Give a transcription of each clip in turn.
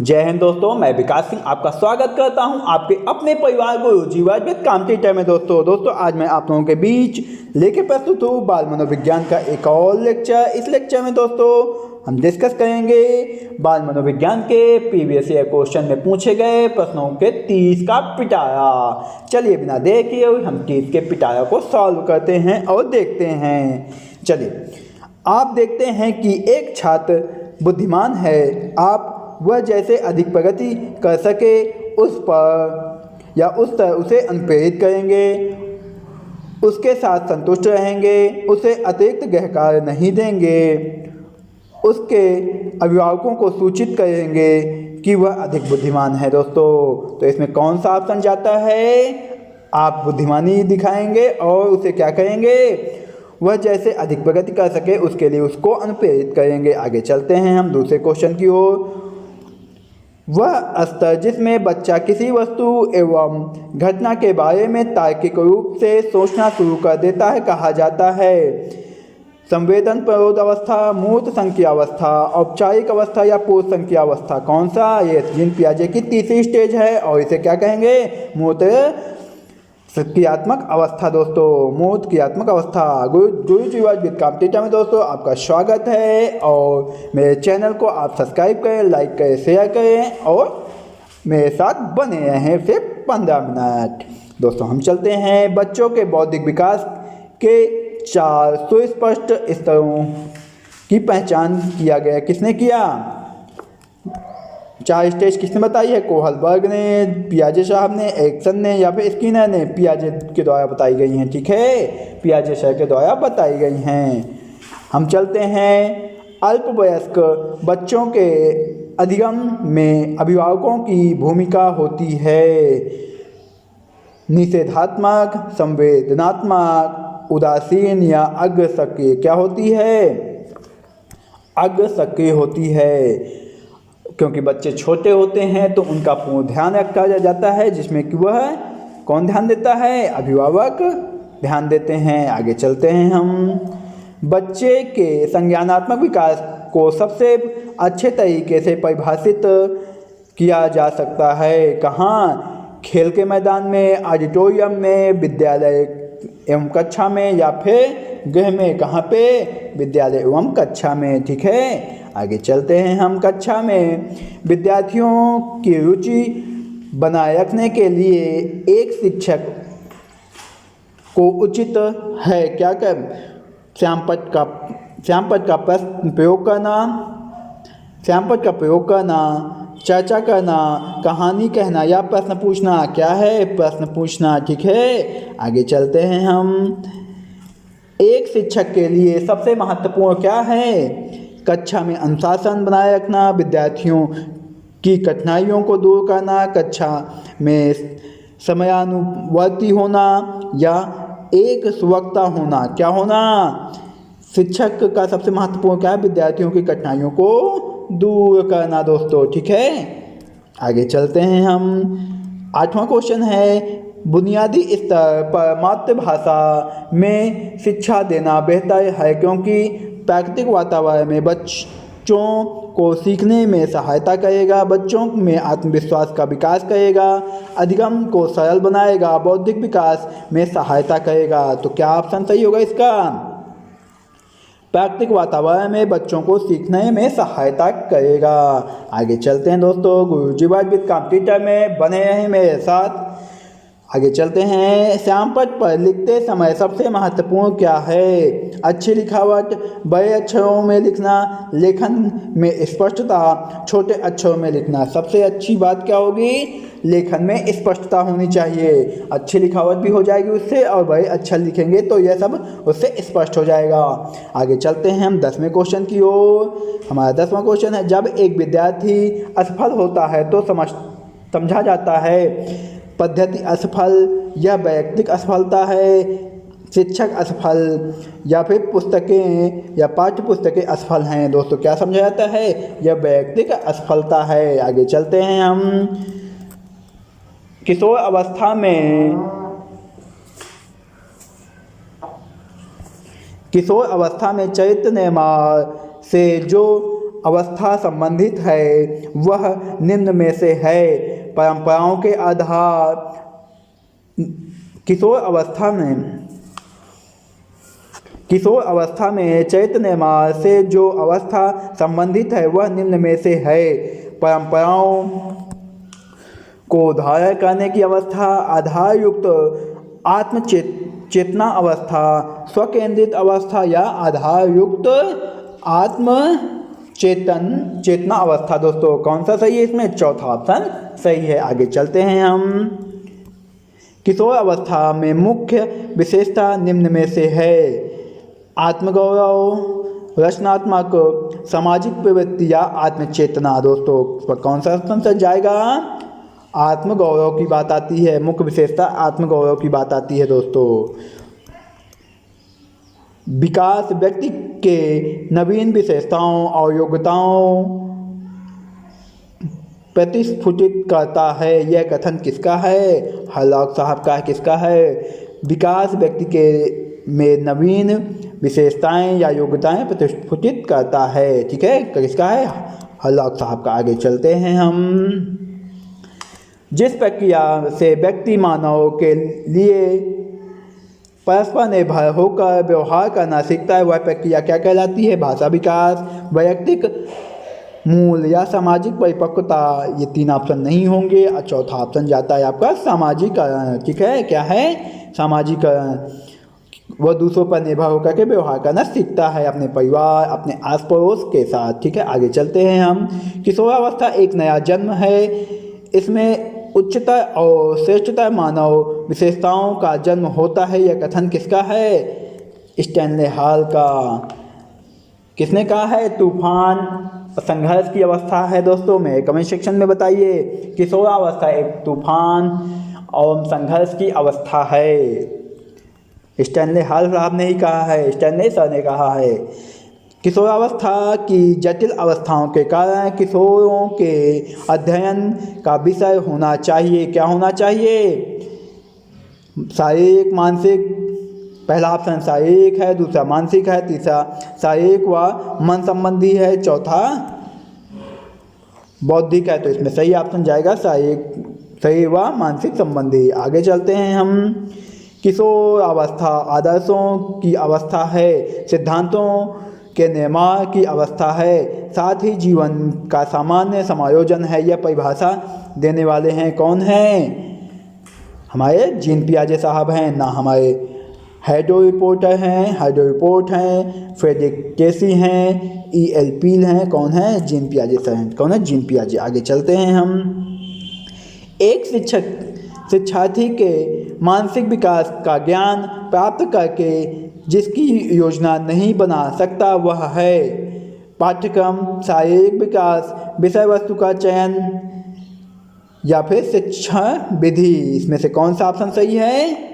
जय हिंद दोस्तों, मैं विकास सिंह आपका स्वागत करता हूं आपके अपने परिवार गुरु जीवाज विद कॉम्पिटिटर में। दोस्तों आज मैं आप लोगों के बीच लेके प्रस्तुत हूँ बाल मनोविज्ञान का एक और लेक्चर। इस लेक्चर में दोस्तों हम डिस्कस करेंगे बाल मनोविज्ञान के प्रीवियस ईयर क्वेश्चन में पूछे गए प्रश्नों के 30 का पिटारा। चलिए बिना देर किए हम 30 के पिटारा को सॉल्व करते हैं और देखते हैं। चलिए आप देखते हैं कि एक छात्र बुद्धिमान है, आप वह जैसे अधिक प्रगति कर सके उस पर या उस तरह उसे अनुप्रेरित करेंगे, उसके साथ संतुष्ट रहेंगे, उसे अतिरिक्त गृह कार्य नहीं देंगे, उसके अभिभावकों को सूचित करेंगे कि वह अधिक बुद्धिमान है। दोस्तों तो इसमें कौन सा ऑप्शन जाता है? आप बुद्धिमानी दिखाएंगे और उसे क्या करेंगे? वह जैसे अधिक प्रगति कर सके उसके लिए उसको अनुप्रेरित करेंगे। आगे चलते हैं हम दूसरे क्वेश्चन की ओर। वह स्तर जिसमें बच्चा किसी वस्तु एवं घटना के बारे में तार्किक रूप से सोचना शुरू कर देता है कहा जाता है संवेदन प्ररोध अवस्था, मूर्त संख्या अवस्था, औपचारिक अवस्था या पूर्व संख्या अवस्था। कौन सा? ये जीन पियाजे की तीसरी स्टेज है और इसे क्या कहेंगे? मूर्त क्रियात्मक अवस्था। दोस्तों मूर्त क्रियात्मक अवस्था। गुरु जीवाज विद कॉम्पिटिटर में दोस्तों आपका स्वागत है और मेरे चैनल को आप सब्सक्राइब करें, लाइक करें, शेयर करें और मेरे साथ बने रहें सिर्फ 15 मिनट। दोस्तों हम चलते हैं बच्चों के बौद्धिक विकास के 4 सुस्पष्ट स्तरों की पहचान किया गया। किसने किया? 4 स्टेज किसने बताई है? कोहलबर्ग ने, पियाजे साहब ने, एरिक्सन ने या फिर स्किनर ने। पियाजे के द्वारा बताई गई हैं, ठीक है, पियाजे सर के द्वारा बताई गई हैं। हम चलते हैं अल्पवयस्क बच्चों के अधिगम में अभिभावकों की भूमिका होती है निषेधात्मक, संवेदनात्मक, उदासीन या अग्र सक्रिय। क्या होती है? अग्र सक्रिय होती है, क्योंकि बच्चे छोटे होते हैं तो उनका पूर्ण ध्यान रखा जाता है, जिसमें कि वह कौन ध्यान देता है? अभिभावक ध्यान देते हैं। आगे चलते हैं हम। बच्चे के संज्ञानात्मक विकास को सबसे अच्छे तरीके से परिभाषित किया जा सकता है कहाँ? खेल के मैदान में, ऑडिटोरियम में, विद्यालय एवं कक्षा में या फिर गृह में। कहाँ पे? विद्यालय एवं कक्षा में, ठीक है। आगे चलते हैं हम। कक्षा में विद्यार्थियों की रुचि बनाए रखने के लिए एक शिक्षक को उचित है क्या कर श्यामपद का प्रश्न प्रयोग करना, श्यामपद का प्रयोग करना, चर्चा करना, कहानी कहना या प्रश्न पूछना। क्या है? प्रश्न पूछना, ठीक है। आगे चलते हैं हम। एक शिक्षक के लिए सबसे महत्वपूर्ण क्या है? कक्षा में अनुशासन बनाए रखना, विद्यार्थियों की कठिनाइयों को दूर करना, कक्षा में समयानुवर्ती होना या एक सुवक्ता होना। क्या होना? शिक्षक का सबसे महत्वपूर्ण क्या है? विद्यार्थियों की कठिनाइयों को दूर करना। दोस्तों ठीक है। आगे चलते हैं हम। 8वां क्वेश्चन है बुनियादी स्तर पर मातृभाषा में शिक्षा देना बेहतर है क्योंकि प्राकृतिक वातावरण में बच्चों को सीखने में सहायता करेगा, बच्चों में आत्मविश्वास का विकास करेगा, अधिगम को सरल बनाएगा, बौद्धिक विकास में सहायता करेगा। तो क्या ऑप्शन सही होगा इसका? प्राकृतिक वातावरण में बच्चों को सीखने में सहायता करेगा। आगे चलते हैं दोस्तों गुरु जीवाज विद कॉम्पिटिटर में बने रहें मेरे साथ। आगे चलते हैं। श्यामपद पर लिखते समय सबसे महत्वपूर्ण क्या है? अच्छी लिखावट, बड़े अक्षरों में लिखना, लेखन में स्पष्टता, छोटे अक्षरों में लिखना। सबसे अच्छी बात क्या होगी? लेखन में स्पष्टता होनी चाहिए। अच्छी लिखावट भी हो जाएगी उससे और बड़े अक्षर लिखेंगे तो यह सब उससे स्पष्ट हो जाएगा। आगे चलते हैं हम 10वें क्वेश्चन की ओर। हमारा 10वां क्वेश्चन है जब एक विद्यार्थी असफल होता है तो समझा जाता है पद्धति असफल या वैयक्तिक असफलता है, शिक्षक असफल या फिर पुस्तकें या पाठ्य पुस्तकें असफल हैं। दोस्तों क्या समझा जाता है? यह वैयक्तिक असफलता है। आगे चलते हैं हम। किशोर अवस्था में चरित्र निर्माण से जो अवस्था संबंधित है वह निम्न में से है। परंपराओं के आधार किशोर अवस्था में चैतन्य मार्ग से जो अवस्था संबंधित है वह निम्न में से है। परंपराओं को धारण करने की अवस्था, आधार युक्त आत्मचेतना अवस्था, स्वकेंद्रित अवस्था या आधार युक्त चेतना अवस्था। दोस्तों कौन सा सही है इसमें? चौथा ऑप्शन सही है। आगे चलते हैं हम। किशोर अवस्था में मुख्य विशेषता निम्न में से है। आत्मगौरव, रचनात्मक, सामाजिक प्रवृत्ति या आत्मचेतना। दोस्तों पर कौन सा ऑप्शन जाएगा? आत्मगौरव की बात आती है, मुख्य विशेषता आत्मगौरव की बात आती है। दोस्तों विकास व्यक्ति के नवीन विशेषताओं और योग्यताओं प्रतिस्फुटित करता है। यह कथन किसका है? हरलॉक साहब का। किसका है? विकास व्यक्ति के में नवीन विशेषताएं या योग्यताएं प्रतिस्फुटित करता है। ठीक है, किसका है? हरलॉक साहब का। आगे चलते हैं हम। जिस प्रक्रिया से व्यक्ति मानव के लिए परस्पर निर्भर होकर व्यवहार करना सीखता है वह प्रक्रिया क्या कहलाती है? भाषा विकास, वैयक्तिक मूल या सामाजिक परिपक्वता। ये तीन ऑप्शन नहीं होंगे और चौथा ऑप्शन जाता है आपका सामाजिकरण। ठीक है, क्या है? सामाजिकरण। वह दूसरों पर निर्भर होकर के व्यवहार करना सीखता है अपने परिवार, अपने आस पड़ोस के साथ। ठीक है, आगे चलते हैं हम। किशोरावस्था एक नया जन्म है। इसमें उच्चतर और श्रेष्ठतर मानव विशेषताओं का जन्म होता है। यह कथन किसका है? स्टैनले हॉल का। किसने कहा है? तूफान संघर्ष की अवस्था है। दोस्तों में कमेंट सेक्शन में बताइए। किशोरावस्था एक तूफान और संघर्ष की अवस्था है। स्टैनले हॉल साहब ने ही कहा है, स्टैनले सर ने कहा है। किशोरावस्था की जटिल अवस्थाओं के कारण किशोरों के अध्ययन का विषय होना चाहिए। क्या होना चाहिए? शारीरिक, मानसिक। पहला ऑप्शन शारीरिक है, दूसरा मानसिक है, तीसरा शारीरिक व मन संबंधी है, चौथा बौद्धिक है। तो इसमें सही ऑप्शन जाएगा शारीरिक व मानसिक संबंधी। आगे चलते हैं हम। किशोरावस्था आदर्शों की अवस्था है, सिद्धांतों के निर्माण की अवस्था है, साथ ही जीवन का सामान्य समायोजन है। यह परिभाषा देने वाले हैं कौन हैं? हमारे जीन पियाजे साहब हैं, ना हमारे हेडो रिपोर्टर हैं, फ्रेडरिक केसी हैं, E.L. पील हैं। कौन है? जीन पियाजे सर हैं। कौन है? जीन पियाजे। आगे चलते हैं हम। एक शिक्षार्थी के मानसिक विकास का ज्ञान प्राप्त करके जिसकी योजना नहीं बना सकता वह है पाठ्यक्रम, शारीरिक विकास, विषय वस्तु का चयन या फिर शिक्षण विधि। इसमें से कौन सा ऑप्शन सही है?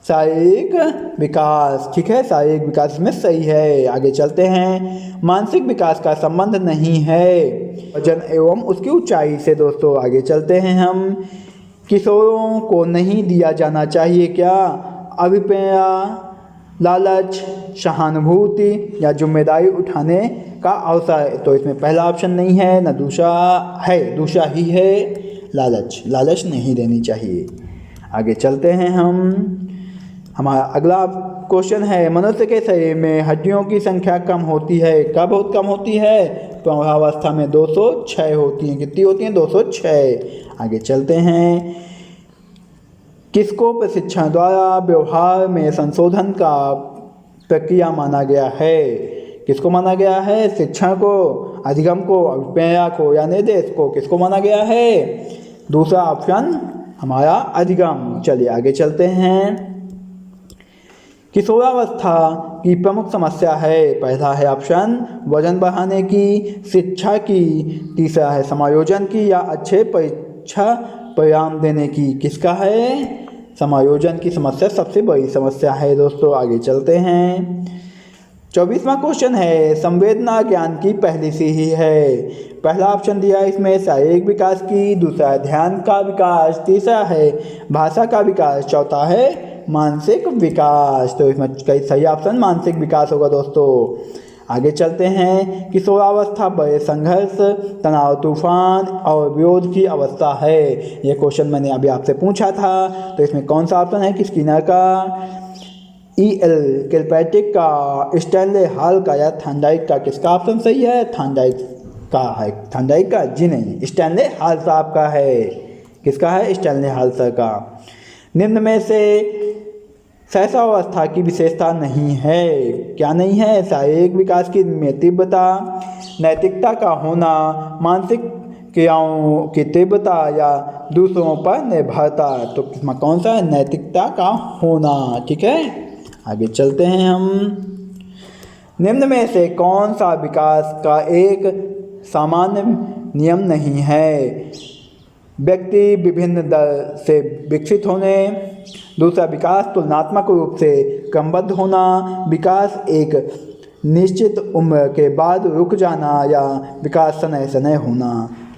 शारीरिक विकास। ठीक है, शारीरिक विकास में सही है। आगे चलते हैं। मानसिक विकास का संबंध नहीं है वजन एवं उसकी ऊंचाई से। दोस्तों आगे चलते हैं हम। किशोरों को नहीं दिया जाना चाहिए क्या? अभिप्रेरणा, लालच, सहानुभूति या जिम्मेदारी उठाने का अवसर। तो इसमें पहला ऑप्शन नहीं है, ना दूसरा है, दूसरा ही है लालच नहीं देनी चाहिए। आगे चलते हैं हम। हमारा अगला क्वेश्चन है, मनुष्य के शरीर में हड्डियों की संख्या कम होती है। कब बहुत कम होती है? प्रौढ़ावस्था में 206 होती हैं। कितनी होती हैं? 206। आगे चलते हैं। किसको प्रशिक्षण द्वारा व्यवहार में संशोधन का प्रक्रिया माना गया है? किसको माना गया है? शिक्षण को, अधिगम को, अभिप्रेरणा को या निर्देश को। किसको माना गया है? दूसरा ऑप्शन हमारा अधिगम। चलिए आगे चलते हैं। किशोरावस्था की प्रमुख समस्या है। पहला है ऑप्शन वजन बढ़ाने की, शिक्षा की, तीसरा है समायोजन की या अच्छे परीक्षा परिणाम देने की। किसका है? समायोजन की समस्या सबसे बड़ी समस्या है। दोस्तों आगे चलते हैं। 24वां क्वेश्चन है, संवेदना ज्ञान की पहली सीढ़ी है। पहला ऑप्शन दिया है इसमें शारीरिक विकास की, दूसरा है ध्यान का विकास, तीसरा है भाषा का विकास, चौथा है मानसिक विकास। तो इसमें कई सही ऑप्शन मानसिक विकास होगा। दोस्तों आगे चलते हैं। किशोरावस्था बड़े संघर्ष, तनाव, तूफान और विरोध की अवस्था है। ये क्वेश्चन मैंने अभी आपसे पूछा था, तो इसमें कौन सा ऑप्शन है? स्किनर का, E.L. किलपैट्रिक का, स्टैनले हॉल का या थॉर्नडाइक का? किसका ऑप्शन सही है? थॉर्नडाइक का है। थॉर्नडाइक का? जी नहीं, स्टैनले हॉल साहब का है। किसका है? स्टैनले हॉल सर का। निम्न में से शैशवावस्था की विशेषता नहीं है। क्या नहीं है? शारीरिक विकास की तीव्रता, नैतिकता का होना, मानसिक क्रियाओं की तीव्रता या दूसरों पर निर्भरता। तो किसमें कौन सा है? नैतिकता का होना। ठीक है, आगे चलते हैं हम। निम्न में से कौन सा विकास का एक सामान्य नियम नहीं है? व्यक्ति विभिन्न दर से विकसित होने, दूसरा विकास तुलनात्मक रूप से क्रमबद्ध होना, विकास एक निश्चित उम्र के बाद रुक जाना या विकास सनय सनय होना।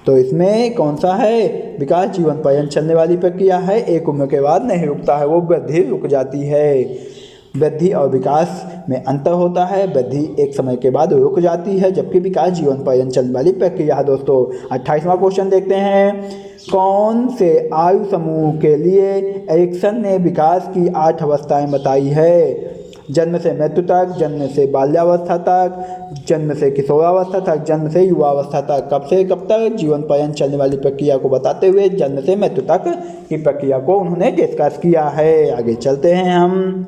तो इसमें कौन सा है? विकास जीवन पर्यंत चलने वाली प्रक्रिया है, एक उम्र के बाद नहीं रुकता है, वो वृद्धि रुक जाती है। वृद्धि और विकास में अंतर होता है। वृद्धि एक समय के बाद रुक जाती है, जबकि विकास जीवन पर्यंत चलने वाली प्रक्रिया है। दोस्तों 28वां क्वेश्चन देखते हैं। कौन से आयु समूह के लिए एरिक्सन ने विकास की 8 अवस्थाएं बताई है? जन्म से मृत्यु तक, जन्म से बाल्यावस्था तक, जन्म से किशोरावस्था तक, जन्म से युवावस्था तक। कब से कब तक? जीवन पर्यंत चलने वाली प्रक्रिया को बताते हुए जन्म से मृत्यु तक की प्रक्रिया को उन्होंने डिस्कस किया है। आगे चलते हैं हम।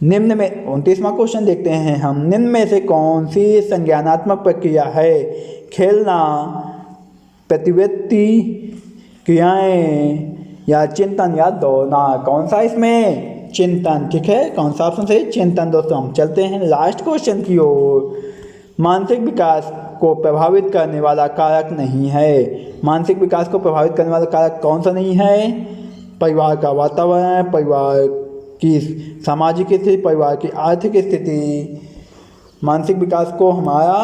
निम्न में 29वां क्वेश्चन देखते हैं हम। निम्न में से कौन सी संज्ञानात्मक प्रक्रिया है? खेलना, प्रतिवृत्ति क्रियाएं या चिंतन या दौड़ना? कौन सा इसमें? चिंतन। ठीक है, कौन सा ऑप्शन सही? चिंतन। दोस्तों हम चलते हैं लास्ट क्वेश्चन की ओर। मानसिक विकास को प्रभावित करने वाला कारक नहीं है। मानसिक विकास को प्रभावित करने वाला कारक कौन सा नहीं है? परिवार का वातावरण, परिवार की सामाजिक स्थिति, परिवार की आर्थिक स्थिति। मानसिक विकास को हमारा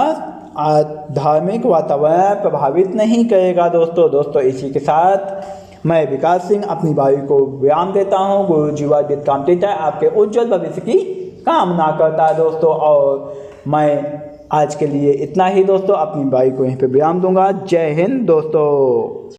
धार्मिक वातावरण प्रभावित नहीं करेगा। दोस्तों इसी के साथ मैं विकास सिंह अपनी वायु को विराम देता हूँ। गुरु जीवादित्य कामटेचा आपके उज्जवल भविष्य की कामना करता है दोस्तों। और मैं आज के लिए इतना ही दोस्तों, अपनी वायु को यहीं पे विराम दूंगा। जय हिंद दोस्तों।